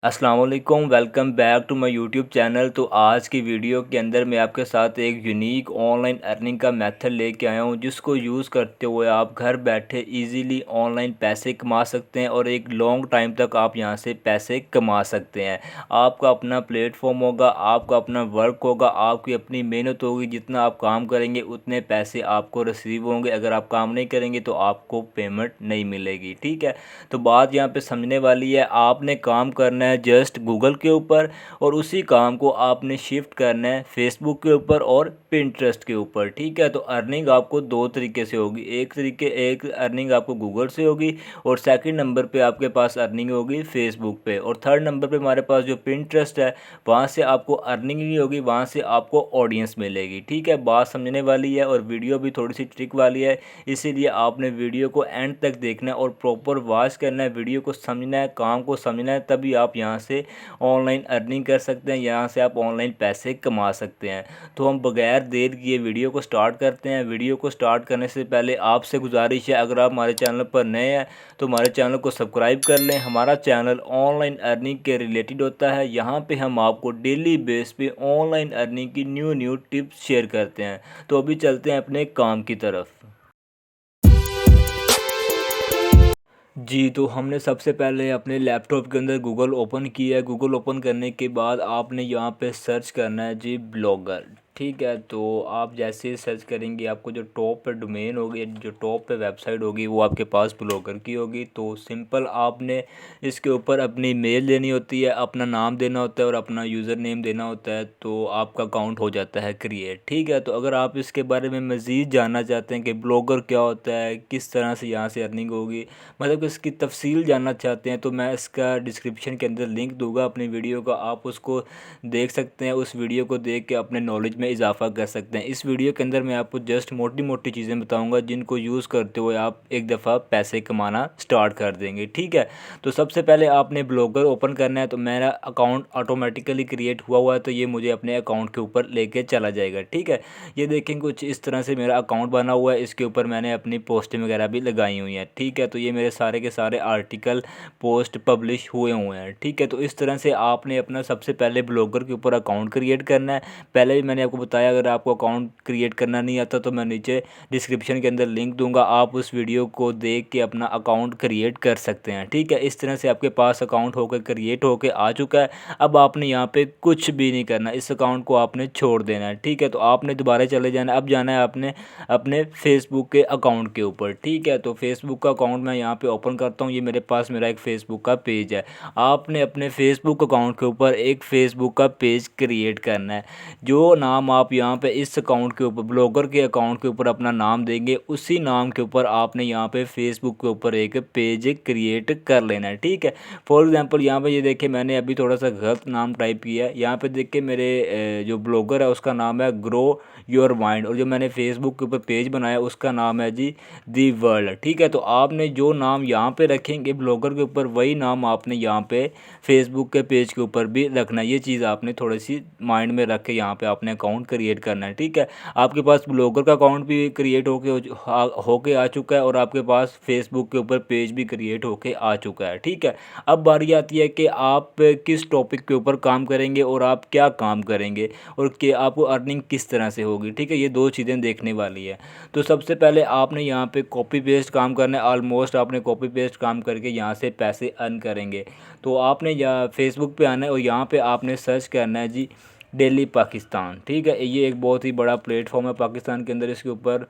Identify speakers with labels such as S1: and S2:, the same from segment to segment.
S1: अस्सलाम वालेकुम, welcome back to my YouTube channel. तो आज की वीडियो के अंदर मैं आपके साथ एक यूनिक ऑनलाइन अर्निंग का मेथड लेके आया हूं, जिसको यूज़ करते हुए आप घर बैठे इजीली ऑनलाइन पैसे कमा सकते हैं और एक लॉन्ग टाइम तक आप यहां से पैसे कमा सकते हैं। आपका अपना प्लेटफॉर्म होगा, आपका अपना वर्क होगा, आपकी अपनी मेहनत होगी। जितना आप काम करेंगे उतने पैसे आपको रिसीव होंगे। अगर आप काम नहीं करेंगे तो आपको पेमेंट नहीं मिलेगी। ठीक है, तो बात यहाँ पे समझने वाली है। आपने काम करना है जस्ट गूगल के ऊपर, और उसी काम को आपने शिफ्ट करना है फेसबुक के ऊपर और पिंटरेस्ट के ऊपर। ठीक है, तो अर्निंग आपको दो तरीके से होगी। एक अर्निंग आपको गूगल से होगी, और सेकंड नंबर पे आपके पास अर्निंग होगी फेसबुक पे, और थर्ड नंबर पे हमारे पास जो पिंटरेस्ट है वहाँ से आपको अर्निंग नहीं होगी, वहाँ से आपको ऑडियंस मिलेगी। ठीक है, बात समझने वाली है और वीडियो भी थोड़ी सी ट्रिक वाली है, इसीलिए आपने वीडियो को एंड तक देखना है और प्रॉपर वॉच करना है, वीडियो को समझना है, काम को समझना है, तभी आप यहाँ से ऑनलाइन अर्निंग कर सकते हैं, यहाँ से आप ऑनलाइन पैसे कमा सकते हैं। तो हम बगैर देर किए वीडियो को स्टार्ट करते हैं। वीडियो को स्टार्ट करने से पहले आपसे गुजारिश है, अगर आप हमारे चैनल पर नए हैं तो हमारे चैनल को सब्सक्राइब कर लें। हमारा चैनल ऑनलाइन अर्निंग के रिलेटेड होता है। यहाँ पे हम आपको डेली बेस पे ऑनलाइन अर्निंग की न्यू न्यू टिप्स शेयर करते हैं। तो अभी चलते हैं अपने काम की तरफ। जी, तो हमने सबसे पहले अपने लैपटॉप के अंदर गूगल ओपन किया है। गूगल ओपन करने के बाद आपने यहाँ पे सर्च करना है जी ब्लॉगर। ठीक है, तो आप जैसे ही सर्च करेंगे आपको जो टॉप पे डोमेन होगी, जो टॉप पे वेबसाइट होगी, वो आपके पास ब्लॉगर की होगी। तो सिंपल आपने इसके ऊपर अपनी मेल देनी होती है, अपना नाम देना होता है और अपना यूज़र नेम देना होता है, तो आपका अकाउंट हो जाता है क्रिएट। ठीक है, तो अगर आप इसके बारे में मज़ीद जानना चाहते हैं कि ब्लॉगर क्या होता है, किस तरह से यहाँ से अर्निंग होगी, मतलब कि इसकी तफसील जानना चाहते हैं, तो मैं इसका डिस्क्रिप्शन के अंदर लिंक दूंगा अपनी वीडियो का, आप उसको देख सकते हैं। उस वीडियो को देख के अपने नॉलेज में इजाफा कर सकते हैं। इस वीडियो के अंदर मैं आपको जस्ट मोटी मोटी चीज़ें बताऊंगा, जिनको यूज़ करते हुए आप एक दफ़ा पैसे कमाना स्टार्ट कर देंगे। ठीक है, तो सबसे पहले आपने ब्लॉगर ओपन करना है। तो मेरा अकाउंट ऑटोमेटिकली क्रिएट हुआ है, तो ये मुझे अपने अकाउंट के ऊपर लेके चला जाएगा। ठीक है, ये देखें कुछ इस तरह से मेरा अकाउंट बना हुआ है। इसके ऊपर मैंने अपनी पोस्टें वगैरह भी लगाई हुई हैं। ठीक है, तो ये मेरे सारे के सारे आर्टिकल पोस्ट पब्लिश हुए हैं। ठीक है, तो इस तरह से आपने अपना सबसे पहले ब्लॉगर के ऊपर अकाउंट क्रिएट करना है। पहले भी मैंने आपको बताया, अगर आपको अकाउंट क्रिएट करना नहीं आता तो मैं नीचे डिस्क्रिप्शन के अंदर लिंक दूंगा, आप उस वीडियो को देख के अपना अकाउंट क्रिएट कर सकते हैं। ठीक है, इस तरह से आपके पास अकाउंट होकर क्रिएट होकर आ चुका है। अब आपने यहाँ पे कुछ भी नहीं करना, इस अकाउंट को आपने छोड़ देना है। ठीक है, तो आपने दोबारा चले जाना है। अब जाना है आपने अपने फेसबुक के अकाउंट के ऊपर। ठीक है, तो फेसबुक का अकाउंट मैं यहाँ पे ओपन करता हूँ। ये मेरे पास मेरा एक फेसबुक का पेज है। आपने अपने फेसबुक अकाउंट के ऊपर एक फेसबुक का पेज क्रिएट करना है। जो नाम आप यहाँ पे इस अकाउंट के ऊपर, ब्लॉगर के अकाउंट के ऊपर अपना नाम देंगे, उसी नाम के ऊपर आपने यहाँ पे फेसबुक के ऊपर एक पेज क्रिएट कर लेना है। ठीक है, फॉर एग्जांपल यहाँ पे ये देखिए मैंने अभी थोड़ा सा गलत नाम टाइप किया है। यहाँ पे देख के मेरे जो ब्लॉगर है उसका नाम है ग्रो योर माइंड, और जो मैंने फेसबुक के ऊपर पेज बनाया उसका नाम है जी दी वर्ल्ड। ठीक है, तो आपने जो नाम यहाँ पे रखेंगे ब्लॉगर के ऊपर, वही नाम आपने यहाँ पे फेसबुक के पेज के ऊपर भी रखना है। ये चीज़ आपने थोड़ी सी माइंड में रख के यहाँ पे आपने अकाउंट क्रिएट करना है। ठीक है, आपके पास ब्लॉगर का अकाउंट भी क्रिएट होके आ चुका है, और आपके पास फेसबुक के ऊपर पेज भी क्रिएट होके आ चुका है। ठीक है, अब बारी आती है कि आप किस टॉपिक के ऊपर काम करेंगे और आप क्या काम करेंगे, और कि आपको अर्निंग किस तरह से होगी। ठीक है, ये दो चीज़ें देखने वाली है। तो सबसे पहले आपने यहाँ पे कॉपी पेस्ट काम करना है। ऑलमोस्ट आपने कॉपी पेस्ट काम करके यहाँ से पैसे अर्न करेंगे। तो आपने यहाँ फेसबुक पे आना है और यहाँ पे आपने सर्च करना है जी डेली पाकिस्तान। ठीक है, ये एक बहुत ही बड़ा प्लेटफॉर्म है पाकिस्तान के अंदर। इसके ऊपर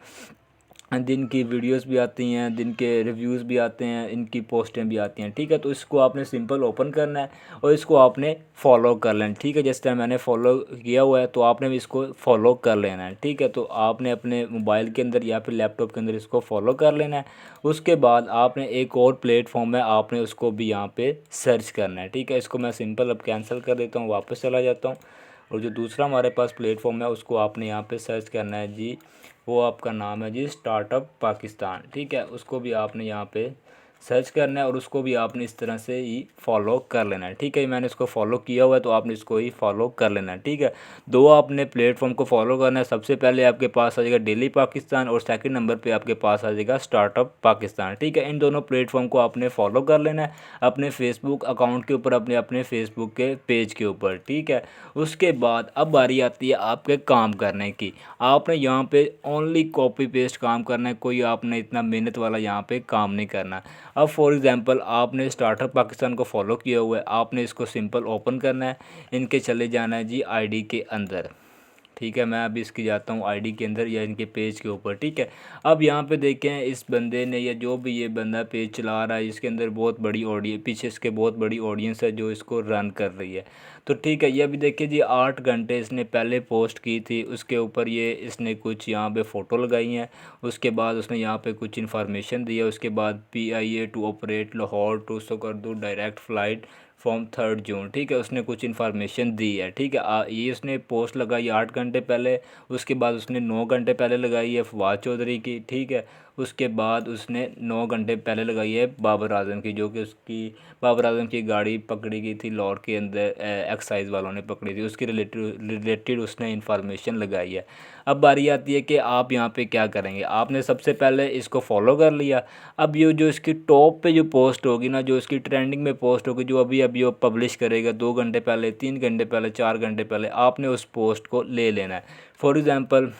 S1: दिन की वीडियोस भी आती हैं, दिन के रिव्यूज़ भी आते हैं, इनकी पोस्टें भी आती हैं। ठीक है, तो इसको आपने सिंपल ओपन करना है और इसको आपने फॉलो कर लेना। ठीक है, जिस तरह मैंने फॉलो किया हुआ है, तो आपने भी इसको फॉलो कर लेना है। ठीक है, तो आपने अपने मोबाइल के अंदर या फिर लैपटॉप के अंदर इसको फॉलो कर लेना है। उसके बाद आपने एक और प्लेटफॉर्म है, आपने उसको भी यहाँ पर सर्च करना है। ठीक है, इसको मैं सिंपल अब कैंसिल कर देता हूँ, वापस चला जाता हूँ। और जो दूसरा हमारे पास प्लेटफॉर्म है उसको आपने यहाँ पे सर्च करना है जी, वो आपका नाम है जी स्टार्टअप पाकिस्तान। ठीक है, उसको भी आपने यहाँ पे सर्च करना है और उसको भी आपने इस तरह से ही फॉलो कर लेना है। ठीक है, मैंने इसको फॉलो किया हुआ है तो आपने इसको ही फॉलो कर लेना है। ठीक है, दो आपने प्लेटफॉर्म को फॉलो करना है। सबसे पहले आपके पास आ जाएगा डेली पाकिस्तान और सेकंड नंबर पे आपके पास आ जाएगा स्टार्टअप पाकिस्तान। ठीक है, इन दोनों प्लेटफॉर्म को आपने फॉलो कर लेना है अपने फेसबुक अकाउंट के ऊपर, अपने अपने फेसबुक के पेज के ऊपर। ठीक है, उसके बाद अब बारी आती है आपके काम करने की। आपने यहाँ पे ओनली कॉपी पेस्ट काम करना है, कोई आपने इतना मेहनत वाला यहाँ पे काम नहीं करना। अब फॉर एग्जांपल आपने स्टार्टअप पाकिस्तान को फॉलो किया हुआ है, आपने इसको सिंपल ओपन करना है, इनके चले जाना है जी आईडी के अंदर। ठीक है, मैं अभी इसकी जाता हूँ आईडी के अंदर या इनके पेज के ऊपर। ठीक है, अब यहाँ पे देखें इस बंदे ने या जो भी ये बंदा पेज चला रहा है, इसके अंदर बहुत बड़ी ऑडियंस, पीछे इसके बहुत बड़ी ऑडियंस है जो इसको रन कर रही है। तो ठीक है, ये अभी देखिए जी 8 घंटे इसने पहले पोस्ट की थी, उसके ऊपर ये इसने कुछ यहाँ पे फ़ोटो लगाई हैं, उसके बाद उसने यहाँ पे कुछ इन्फॉर्मेशन दी है, उसके बाद PIA to operate Lahore to Skardu direct flight from 3 June. ठीक है, उसने कुछ इन्फॉर्मेशन दी है। ठीक है, ये उसने पोस्ट लगाई 8 घंटे पहले, उसके बाद उसने 9 घंटे पहले लगाई है फवाद चौधरी की। ठीक है, उसके बाद उसने 9 घंटे पहले लगाई है बाबर आजम की, जो कि उसकी बाबर आजम की गाड़ी पकड़ी गई थी लाहौर के अंदर, एक्साइज वालों ने पकड़ी थी, उसकी रिलेटेड उसने इन्फॉर्मेशन लगाई है। अब बारी आती है कि आप यहाँ पे क्या करेंगे। आपने सबसे पहले इसको फॉलो कर लिया। अब ये जो इसकी टॉप पे जो पोस्ट होगी ना, जो इसकी ट्रेंडिंग में पोस्ट होगी, जो अभी अभी वो पब्लिश करेगा 2 घंटे पहले, 3 घंटे पहले, 4 घंटे पहले, आपने उस पोस्ट को ले लेना है। फॉर एग्ज़ाम्पल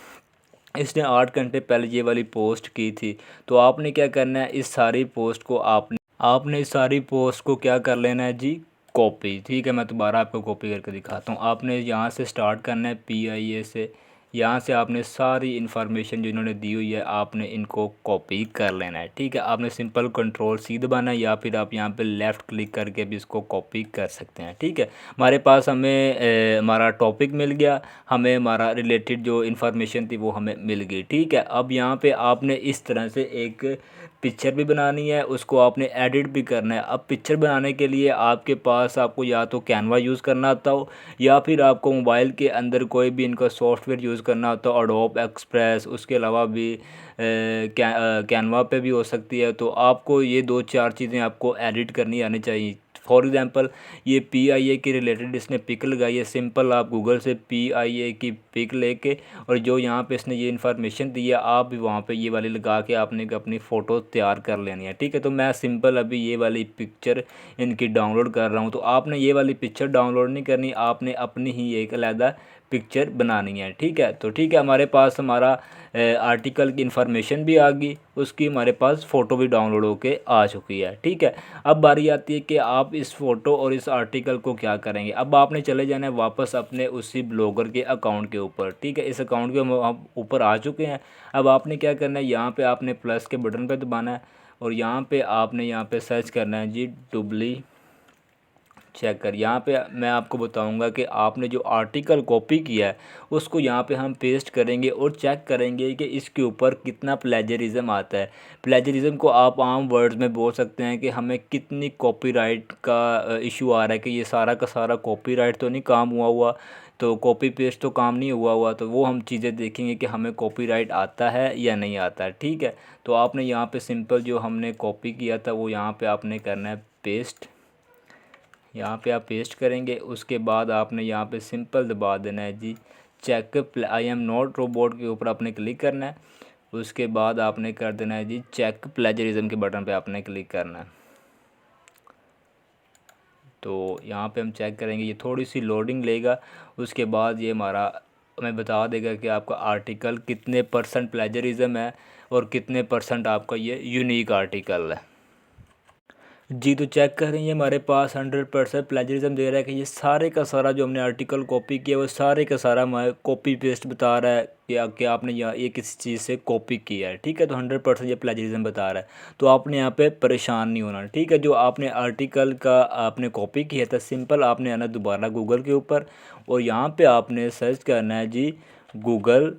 S1: इसने 8 घंटे पहले ये वाली पोस्ट की थी, तो आपने क्या करना है, इस सारी पोस्ट को आपने इस सारी पोस्ट को क्या कर लेना है जी, कॉपी। ठीक है, मैं दोबारा आपको कॉपी करके दिखाता हूँ। आपने यहाँ से स्टार्ट करना है PIA से, यहाँ से आपने सारी इन्फॉर्मेशन जो इन्होंने दी हुई है आपने इनको कॉपी कर लेना है। ठीक है, आपने सिंपल कंट्रोल C दबाना है या फिर आप यहाँ पे लेफ़्ट क्लिक करके भी इसको कॉपी कर सकते हैं। ठीक है, हमारे पास हमें हमारा टॉपिक मिल गया, हमें हमारा रिलेटेड जो इन्फॉर्मेशन थी वो हमें मिल गई। ठीक है, अब यहाँ पे आपने इस तरह से एक पिक्चर भी बनानी है, उसको आपने एडिट भी करना है। अब पिक्चर बनाने के लिए आपके पास आपको या तो कैनवा यूज़ करना आता हो या फिर आपको मोबाइल के अंदर कोई भी इनका सॉफ्टवेयर यूज़ करना होता है, एडोब एक्सप्रेस, उसके अलावा भी कैनवा पे भी हो सकती है। तो आपको ये 2-4 चीज़ें आपको एडिट करनी आनी चाहिए। फॉर एग्ज़ाम्पल ये PIA के रिलेटेड इसने पिक लगाई है, सिंपल आप गूगल से PIA की पिक लेके और जो यहाँ पे इसने ये इन्फॉर्मेशन दी है आप भी वहाँ पे ये वाली लगा के आपने अपनी फ़ोटो तैयार कर लेनी है। ठीक है, तो मैं सिंपल अभी ये वाली पिक्चर इनकी डाउनलोड कर रहा हूँ। तो आपने ये वाली पिक्चर डाउनलोड नहीं करनी, आपने अपनी ही एक अलग पिक्चर बनानी है। ठीक है, तो ठीक है, हमारे पास हमारा आर्टिकल की इन्फॉर्मेशन भी आ गई, उसकी हमारे पास फ़ोटो भी डाउनलोड होके आ चुकी है। ठीक है, अब बारी आती है कि आप इस फ़ोटो और इस आर्टिकल को क्या करेंगे। अब आपने चले जाना है वापस अपने उसी ब्लॉगर के अकाउंट के ऊपर। ठीक है, इस अकाउंट के हम ऊपर आ चुके हैं। अब आपने क्या करना है, यहाँ पे आपने प्लस के बटन पे दबाना है और यहाँ पे आपने यहाँ पे सर्च करना है जी डुबली चेकर। यहाँ पे मैं आपको बताऊंगा कि आपने जो आर्टिकल कॉपी किया है उसको यहाँ पे हम पेस्ट करेंगे और चेक करेंगे कि इसके ऊपर कितना प्लेजरिज्म आता है। प्लेजरिज्म को आप आम वर्ड्स में बोल सकते हैं कि हमें कितनी कॉपीराइट का इशू आ रहा है, कि ये सारा का सारा कॉपीराइट तो नहीं काम हुआ, तो कॉपी पेस्ट तो काम नहीं हुआ, तो वो हम चीज़ें देखेंगे कि हमें कॉपीराइट आता है या नहीं आता है। ठीक है, तो आपने यहाँ पे सिंपल जो हमने कॉपी किया था वो यहाँ पे आपने करना है पेस्ट। यहाँ पे आप पेस्ट करेंगे, उसके बाद आपने यहाँ पे सिंपल दबा देना है जी check I am not robot के ऊपर आपने क्लिक करना है। उसके बाद आपने कर देना है जी चेक प्लेजरिज्म के बटन पे आपने क्लिक करना है। तो यहाँ पे हम चेक करेंगे, ये थोड़ी सी लोडिंग लेगा, उसके बाद ये हमारा हमें बता देगा कि आपका आर्टिकल कितने % प्लेजरिज्म है और कितने % आपका ये यूनिक आर्टिकल है। जी, तो चेक करें ये हमारे पास 100% प्लेजरिज्म दे रहा है कि ये सारे का सारा जो हमने आर्टिकल कॉपी किया वो सारे का सारा हमारे कॉपी पेस्ट बता रहा है कि आपने यहाँ ये किसी चीज़ से कॉपी किया है। ठीक है, तो 100% ये प्लेजरिज्म बता रहा है, तो आपने यहाँ पे परेशान नहीं होना। ठीक है, जो आपने आर्टिकल का आपने कॉपी किया था, सिंपल आपने आना दोबारा गूगल के ऊपर और यहाँ पर आपने सर्च करना है जी गूगल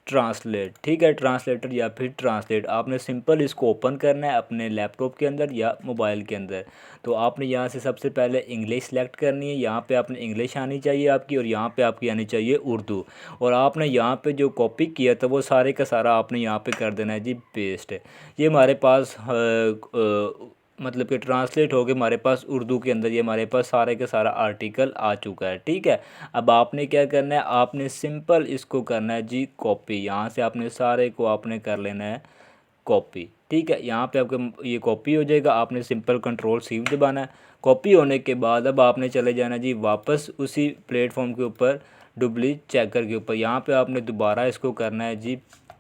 S1: ट्रांसलेट, ठीक है, ट्रांसलेटर या फिर ट्रांसलेट। आपने सिंपल इसको ओपन करना है अपने लैपटॉप के अंदर या मोबाइल के अंदर। तो आपने यहाँ से सबसे पहले इंग्लिश सेलेक्ट करनी है, यहाँ पे आपने इंग्लिश आनी चाहिए आपकी, और यहाँ पे आपकी आनी चाहिए उर्दू। और आपने यहाँ पे जो कॉपी किया था वो सारे का सारा आपने यहाँ पे कर देना है जी पेस्ट। ये हमारे पास मतलब कि ट्रांसलेट हो गए हमारे पास उर्दू के अंदर, ये हमारे पास सारे का सारा आर्टिकल आ चुका है, ठीक है। अब आपने क्या करना है, आपने सिंपल इसको करना है जी कॉपी। यहाँ से आपने सारे को आपने कर लेना है कॉपी, ठीक है। यहाँ पे आपका ये कॉपी हो जाएगा, आपने सिंपल कंट्रोल सी दबाना है। कॉपी होने के बाद अब आपने चले जाना जी वापस उसी प्लेटफॉर्म के ऊपर, डुप्ली चेकर के ऊपर। यहाँ पे आपने दोबारा इसको करना है जी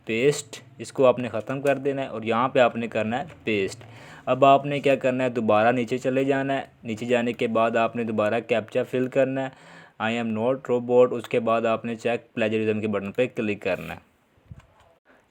S1: पेस्ट, इसको आपने ख़त्म कर देना है और यहाँ पे आपने करना है पेस्ट। अब आपने क्या करना है, दोबारा नीचे चले जाना है। नीचे जाने के बाद आपने दोबारा कैप्चा फिल करना है, आई एम नॉट रोबोट। उसके बाद आपने चेक प्लेजरिज्म के बटन पे क्लिक करना है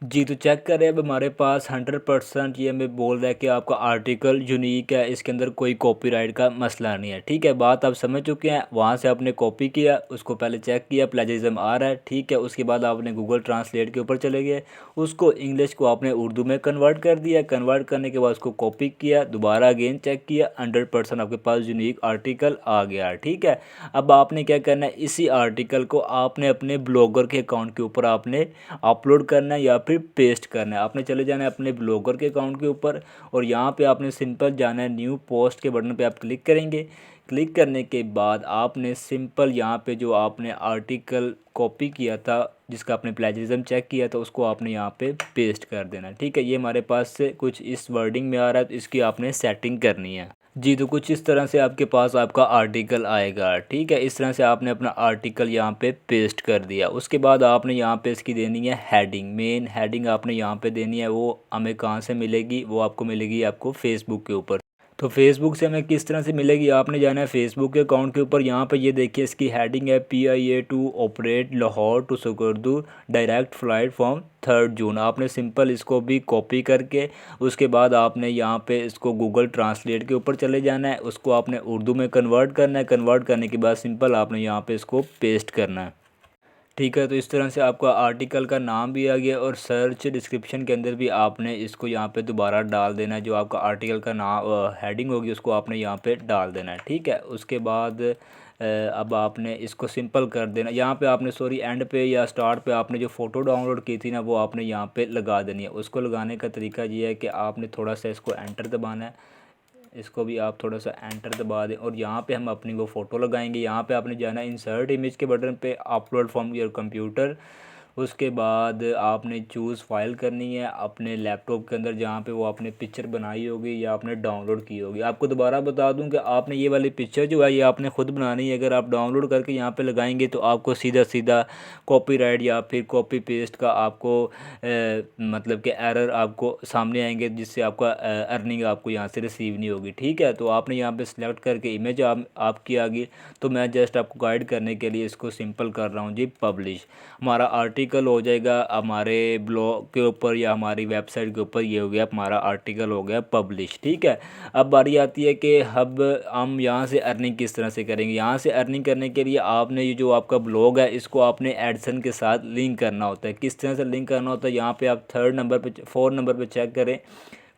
S1: जी। तो चेक करें, अब हमारे पास 100% ये हमें बोल रहा है कि आपका आर्टिकल यूनिक है, इसके अंदर कोई कॉपीराइट का मसला नहीं है, ठीक है। बात आप समझ चुके हैं। वहाँ से आपने कॉपी किया, उसको पहले चेक किया प्लेजरिज्म आ रहा है, ठीक है। उसके बाद आपने गूगल ट्रांसलेट के ऊपर चले गए, उसको इंग्लिश को आपने उर्दू में कन्वर्ट कर दिया। कन्वर्ट करने के बाद उसको कॉपी किया, दोबारा अगेन चेक किया, 100% आपके पास यूनिक आर्टिकल आ गया, ठीक है। अब आपने क्या करना है, इसी आर्टिकल को आपने अपने ब्लॉगर के अकाउंट के ऊपर आपने अपलोड करना है या फिर पेस्ट करना है। आपने चले जाना है अपने ब्लॉगर के अकाउंट के ऊपर और यहाँ पे आपने सिंपल जाना है न्यू पोस्ट के बटन पे आप क्लिक करेंगे। क्लिक करने के बाद आपने सिंपल यहाँ पे जो आपने आर्टिकल कॉपी किया था, जिसका आपने प्लेजरिज्म चेक किया था, उसको आपने यहाँ पे पेस्ट कर देना, ठीक है। ये हमारे पास से कुछ इस वर्डिंग में आ रहा है, तो इसकी आपने सेटिंग करनी है जी। तो कुछ इस तरह से आपके पास आपका आर्टिकल आएगा, ठीक है। इस तरह से आपने अपना आर्टिकल यहाँ पे पेस्ट कर दिया। उसके बाद आपने यहाँ पे इसकी देनी है हेडिंग, मेन हेडिंग आपने यहाँ पे देनी है। वो हमें कहाँ से मिलेगी, वो आपको मिलेगी आपको फेसबुक के ऊपर। तो फेसबुक से हमें किस तरह से मिलेगी, आपने जाना है फेसबुक के अकाउंट के ऊपर। यहाँ पे ये देखिए इसकी हेडिंग है PIA to operate Lahore to Skardu direct flight from 3 June. आपने सिंपल इसको भी कॉपी करके उसके बाद आपने यहाँ पे इसको गूगल ट्रांसलेट के ऊपर चले जाना है, उसको आपने उर्दू में कन्वर्ट करना है। कन्वर्ट करने के बाद सिंपल आपने यहाँ पे इसको पेस्ट करना है, ठीक है। तो इस तरह से आपका आर्टिकल का नाम भी आ गया और सर्च डिस्क्रिप्शन के अंदर भी आपने इसको यहाँ पे दोबारा डाल देना है। जो आपका आर्टिकल का नाम हेडिंग होगी उसको आपने यहाँ पे डाल देना है, ठीक है। उसके बाद अब आपने इसको सिंपल कर देना। यहाँ पे आपने सॉरी एंड पे या स्टार्ट पे आपने जो फ़ोटो डाउनलोड की थी ना, वो आपने यहाँ पे लगा देनी है। उसको लगाने का तरीका ये है कि आपने थोड़ा सा इसको एंटर दबाना है, इसको भी आप थोड़ा सा एंटर दबा दें और यहाँ पे हम अपनी वो फ़ोटो लगाएंगे। यहाँ पे आपने जाना है इंसर्ट इमेज के बटन पे, अपलोड फ्रॉम योर कंप्यूटर। उसके बाद आपने चूज़ फाइल करनी है अपने लैपटॉप के अंदर, जहाँ पे वो आपने पिक्चर बनाई होगी या आपने डाउनलोड की होगी। आपको दोबारा बता दूं कि आपने ये वाली पिक्चर जो है ये आपने ख़ुद बनानी है। अगर आप डाउनलोड करके यहाँ पे लगाएंगे तो आपको सीधा सीधा कॉपीराइट या फिर कॉपी पेस्ट का आपको मतलब कि एरर आपको सामने आएंगे, जिससे आपका अर्निंग आपको यहाँ से रिसीव नहीं होगी, ठीक है। तो आपने यहाँ पे सिलेक्ट करके इमेज आपकी आ गई। तो मैं जस्ट आपको गाइड करने के लिए इसको सिंपल कर रहा हूँ जी पब्लिश। हमारा आर्टिकल हो जाएगा हमारे ब्लॉग के ऊपर या हमारी वेबसाइट के ऊपर। ये हो गया हमारा आर्टिकल हो गया पब्लिश, ठीक है। अब बारी आती है कि अब हम यहाँ से अर्निंग किस तरह से करेंगे। यहाँ से अर्निंग करने के लिए आपने ये जो आपका ब्लॉग है इसको आपने एडसन के साथ लिंक करना होता है। किस तरह से लिंक करना होता है, यहाँ पे आप 4 नंबर पे चेक करें,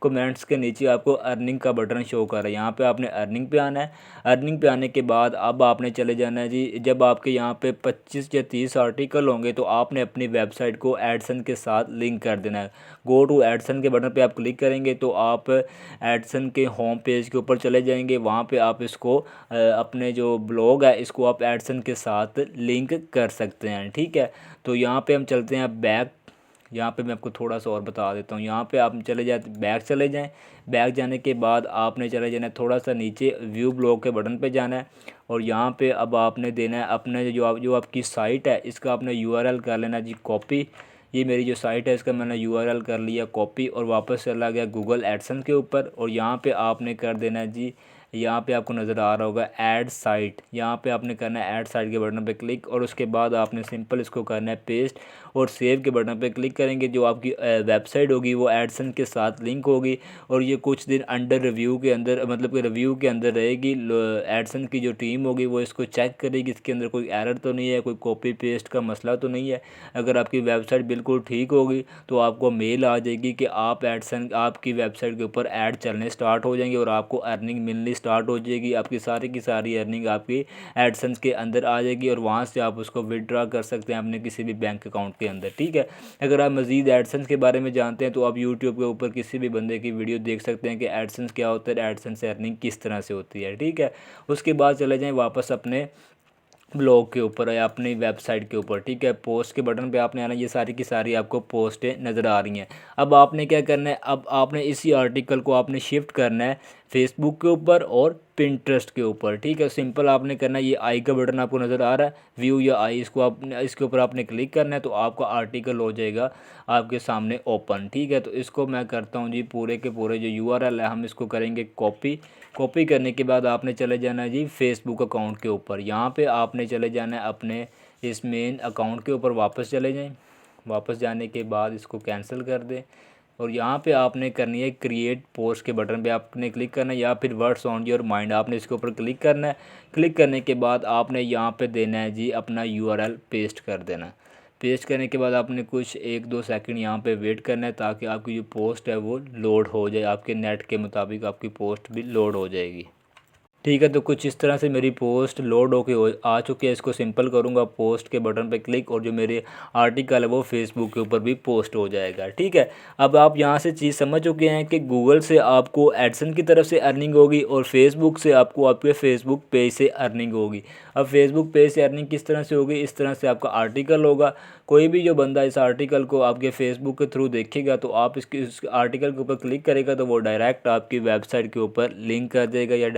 S1: कमेंट्स के नीचे आपको अर्निंग का बटन शो कर रहा है। यहाँ पे आपने अर्निंग पे आना है। अर्निंग पे आने के बाद अब आपने चले जाना है जी, जब आपके यहाँ पे 25 या 30 आर्टिकल होंगे तो आपने अपनी वेबसाइट को एडसन के साथ लिंक कर देना है। गो टू एडसन के बटन पे आप क्लिक करेंगे तो आप एडसन के होम पेज के ऊपर चले जाएंगे। वहाँ पे आप इसको अपने जो ब्लॉग है इसको आप एडसन के साथ लिंक कर सकते हैं, ठीक है। तो यहाँ पे हम चलते हैं बैक। यहाँ पे मैं आपको थोड़ा सा और बता देता हूँ। यहाँ पे आप चले जाते बैक चले जाएं। बैक जाने के बाद आपने चले जाना है थोड़ा सा नीचे व्यू ब्लॉग के बटन पे जाना है और यहाँ पे अब आपने देना है अपने जो आपकी साइट है इसका आपने URL कर लेना जी कॉपी। ये मेरी जो साइट है इसका मैंने URL कर लिया कॉपी और वापस चला गया गूगल एडसन के ऊपर और यहाँ पे आपने कर देना है जी यहाँ पे आपको नज़र आ रहा होगा ऐड साइट, यहाँ पे आपने करना है ऐड साइट के बटन पे क्लिक और उसके बाद आपने सिंपल इसको करना है पेस्ट और सेव के बटन पे क्लिक करेंगे। जो आपकी वेबसाइट होगी वो एडसन के साथ लिंक होगी और ये कुछ दिन अंडर रिव्यू के अंदर, मतलब कि रिव्यू के अंदर रहेगी। एडसन की जो टीम होगी वो इसको चेक करेगी, इसके अंदर कोई एरर तो नहीं है, कोई कॉपी पेस्ट का मसला तो नहीं है। अगर आपकी वेबसाइट बिल्कुल ठीक होगी तो आपको मेल आ जाएगी कि आप एडसन, आपकी वेबसाइट के ऊपर ऐड चलने स्टार्ट हो जाएंगे और आपको अर्निंग मिलनी स्टार्ट हो जाएगी। आपकी सारी की सारी अर्निंग आपकी एडसन्स के अंदर आ जाएगी और वहाँ से आप उसको विड्रॉ कर सकते हैं अपने किसी भी बैंक अकाउंट के अंदर, ठीक है। अगर आप मज़ीद एडसन्स के बारे में जानते हैं तो आप यूट्यूब के ऊपर किसी भी बंदे की वीडियो देख सकते हैं कि एडसन्स क्या होता है, एडसन्स से अर्निंग किस तरह से होती है, ठीक है। उसके बाद चले जाएँ वापस अपने ब्लॉग के ऊपर या अपनी वेबसाइट के ऊपर, ठीक है। पोस्ट के बटन पे आपने आना, ये सारी की सारी आपको पोस्टें नज़र आ रही हैं। अब आपने क्या करना है, अब आपने इसी आर्टिकल को आपने शिफ्ट करना है फेसबुक के ऊपर और पिंटरेस्ट के ऊपर, ठीक है। सिंपल आपने करना है, ये आई का बटन आपको नज़र आ रहा है, व्यू या आई, इसको आपने इसके ऊपर आपने क्लिक करना है तो आपका आर्टिकल हो जाएगा आपके सामने ओपन, ठीक है। तो इसको मैं करता हूँ जी, पूरे के पूरे जो यूआरएल है हम इसको करेंगे कॉपी। कॉपी करने के बाद आपने चले जाना है जी फेसबुक अकाउंट के ऊपर, यहाँ पे आपने चले जाना है अपने इस मेन अकाउंट के ऊपर, वापस चले जाएं। वापस जाने के बाद इसको कैंसिल कर दें और यहाँ पे आपने करनी है क्रिएट पोस्ट के बटन पे आपने क्लिक करना है या फिर वर्ड्स ऑन योर माइंड, आपने इसके ऊपर क्लिक करना है। क्लिक करने के बाद आपने यहाँ पे देना है जी अपना यूआरएल पेस्ट कर देना। पेस्ट करने के बाद आपने कुछ 1-2 सेकंड यहाँ पे वेट करना है ताकि आपकी जो पोस्ट है वो लोड हो जाए, आपके नेट के मुताबिक आपकी पोस्ट भी लोड हो जाएगी, ठीक है। तो कुछ इस तरह से मेरी पोस्ट लोड होके आ चुकी है। इसको सिंपल करूँगा पोस्ट के बटन पे क्लिक और जो मेरे आर्टिकल है वो फेसबुक के ऊपर भी पोस्ट हो जाएगा, ठीक है। अब आप यहाँ से चीज़ समझ चुके हैं कि गूगल से आपको एडसन की तरफ से अर्निंग होगी और फेसबुक से आपको आपके फेसबुक पेज से अर्निंग होगी। अब फेसबुक पेज से अर्निंग किस तरह से होगी, इस तरह से आपका आर्टिकल होगा। कोई भी जो बंदा इस आर्टिकल को आपके फेसबुक के थ्रू देखेगा तो आप इस आर्टिकल के ऊपर क्लिक करेगा तो वो डायरेक्ट आपकी वेबसाइट के ऊपर लिंक कर देगा या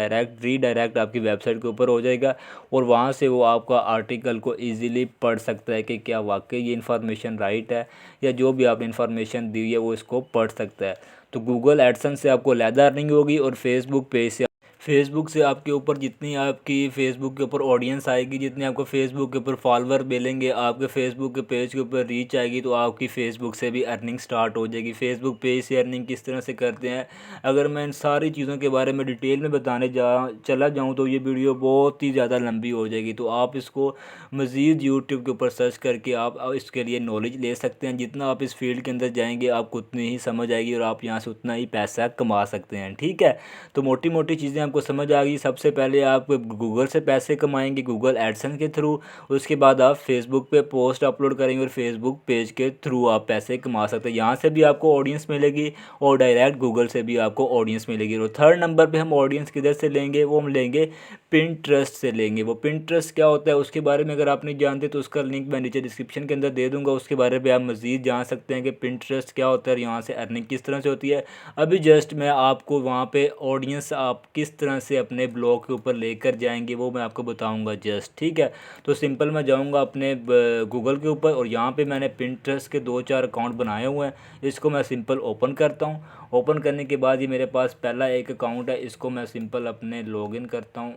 S1: डायरेक्ट आपकी वेबसाइट के ऊपर हो जाएगा और वहाँ से वो आपका आर्टिकल को इजीली पढ़ सकता है कि क्या वाकई ये इन्फॉर्मेशन राइट है या जो भी आपने इन्फॉर्मेशन दी है वो इसको पढ़ सकता है। तो गूगल एडसेंस से आपको ज़्यादा अर्निंग होगी और फेसबुक से आपके ऊपर जितनी आपकी फेसबुक के ऊपर ऑडियंस आएगी, जितने आपको फेसबुक के ऊपर फॉलोअर मिलेंगे, आपके फेसबुक के पेज के ऊपर रीच आएगी तो आपकी फेसबुक से भी अर्निंग स्टार्ट हो जाएगी। फेसबुक पेज से अर्निंग किस तरह से करते हैं, अगर मैं इन सारी चीज़ों के बारे में डिटेल में बताने चला जाऊँ तो ये वीडियो बहुत ही ज़्यादा लंबी हो जाएगी। तो आप इसको मज़ीद यूट्यूब के ऊपर सर्च करके आप इसके लिए नॉलेज ले सकते हैं। जितना आप इस फील्ड के अंदर जाएंगे आपको उतनी ही समझ आएगी और आप यहाँ से उतना ही पैसा कमा सकते हैं, ठीक है। तो मोटी मोटी चीज़ें आपको समझ आ गई। सबसे पहले आप गूगल से पैसे कमाएंगे गूगल एडसेंस के थ्रू, उसके बाद आप फेसबुक पे पोस्ट अपलोड करेंगे और फेसबुक पेज के थ्रू आप पैसे कमा सकते हैं। यहाँ से भी आपको ऑडियंस मिलेगी और डायरेक्ट गूगल से भी आपको ऑडियंस मिलेगी। और थर्ड नंबर पे हम ऑडियंस किधर से लेंगे, वो हम लेंगे पिंटरेस्ट से लेंगे। वो पिंटरेस्ट क्या होता है उसके बारे में अगर आप नहीं जानते तो उसका लिंक मैं नीचे डिस्क्रिप्शन के अंदर दे दूंगा, उसके बारे में आप मज़ीद जान सकते हैं कि पिंटरेस्ट क्या होता है और यहाँ से अर्निंग किस तरह से होती है। अभी जस्ट मैं आपको वहाँ पे ऑडियंस आप किस तरह से अपने ब्लॉग के ऊपर लेकर जाएंगे वो मैं आपको बताऊंगा जस्ट, ठीक है। तो सिंपल मैं जाऊंगा अपने गूगल के ऊपर और यहाँ पे मैंने पिंटरेस्ट के 2-4 अकाउंट बनाए हुए हैं। इसको मैं सिंपल ओपन करता हूँ। ओपन करने के बाद ये मेरे पास पहला एक अकाउंट है, इसको मैं सिंपल अपने लॉगिन करता हूँ।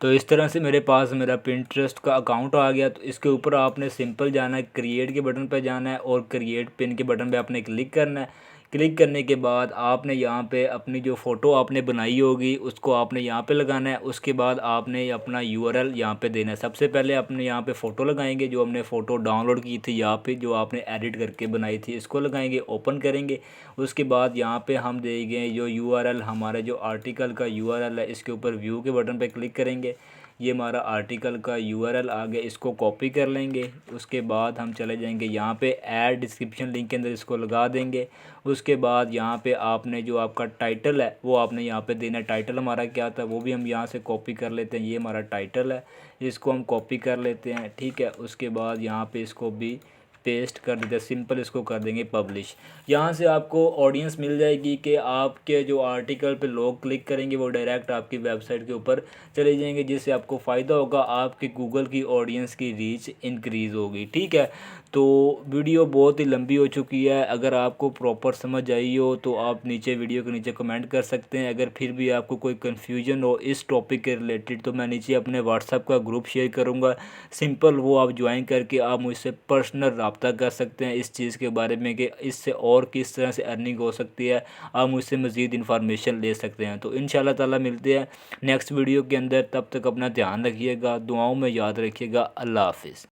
S1: तो इस तरह से मेरे पास मेरा पिंटरेस्ट का अकाउंट आ गया। तो इसके ऊपर आपने सिंपल जाना है, क्रिएट के बटन पर जाना है और क्रिएट पिन के बटन पे आपने क्लिक करना है। क्लिक करने के बाद आपने यहाँ पे अपनी जो फ़ोटो आपने बनाई होगी उसको आपने यहाँ पे लगाना है। उसके बाद आपने अपना यूआरएल यहाँ पे देना है। सबसे पहले अपने यहाँ पे फ़ोटो लगाएंगे, जो हमने फ़ोटो डाउनलोड की थी या फिर जो आपने एडिट करके बनाई थी, इसको लगाएंगे, ओपन करेंगे। उसके बाद यहाँ पे हम देंगे जो यूआरएल, हमारे जो आर्टिकल का यूआरएल है, इसके ऊपर व्यू के बटन पे क्लिक करेंगे। ये हमारा आर्टिकल का यूआरएल आ गया, इसको कॉपी कर लेंगे। उसके बाद हम चले जाएंगे यहाँ पे ऐड डिस्क्रिप्शन लिंक के अंदर, इसको लगा देंगे। उसके बाद यहाँ पे आपने जो आपका टाइटल है वो आपने यहाँ पे देना है। टाइटल हमारा क्या था वो भी हम यहाँ से कॉपी कर लेते हैं। ये हमारा टाइटल है, इसको हम कॉपी कर लेते हैं, ठीक है। उसके बाद यहाँ पे इसको भी पेस्ट कर देते हैं, सिंपल इसको कर देंगे पब्लिश। यहाँ से आपको ऑडियंस मिल जाएगी कि आपके जो आर्टिकल पे लोग क्लिक करेंगे वो डायरेक्ट आपकी वेबसाइट के ऊपर चले जाएंगे, जिससे आपको फ़ायदा होगा, आपके गूगल की ऑडियंस की रीच इंक्रीज़ होगी। ठीक है, तो वीडियो बहुत ही लंबी हो चुकी है, अगर आपको प्रॉपर समझ आई हो तो आप नीचे वीडियो के नीचे कमेंट कर सकते हैं। अगर फिर भी आपको कोई कन्फ्यूजन हो इस टॉपिक के रिलेटेड तो मैं नीचे अपने व्हाट्सएप का ग्रुप शेयर करूँगा, सिंपल वो आप ज्वाइन करके आप मुझसे पर्सनल रब्ता कर सकते हैं इस चीज़ के बारे में कि इससे और किस तरह से अर्निंग हो सकती है, आप मुझसे मज़ीद इन्फॉर्मेशन ले सकते हैं। तो इंशाल्लाह ताला मिलते हैं नेक्स्ट वीडियो के अंदर, तब तक अपना ध्यान रखिएगा, दुआओं में याद रखिएगा। अल्लाह हाफिज़।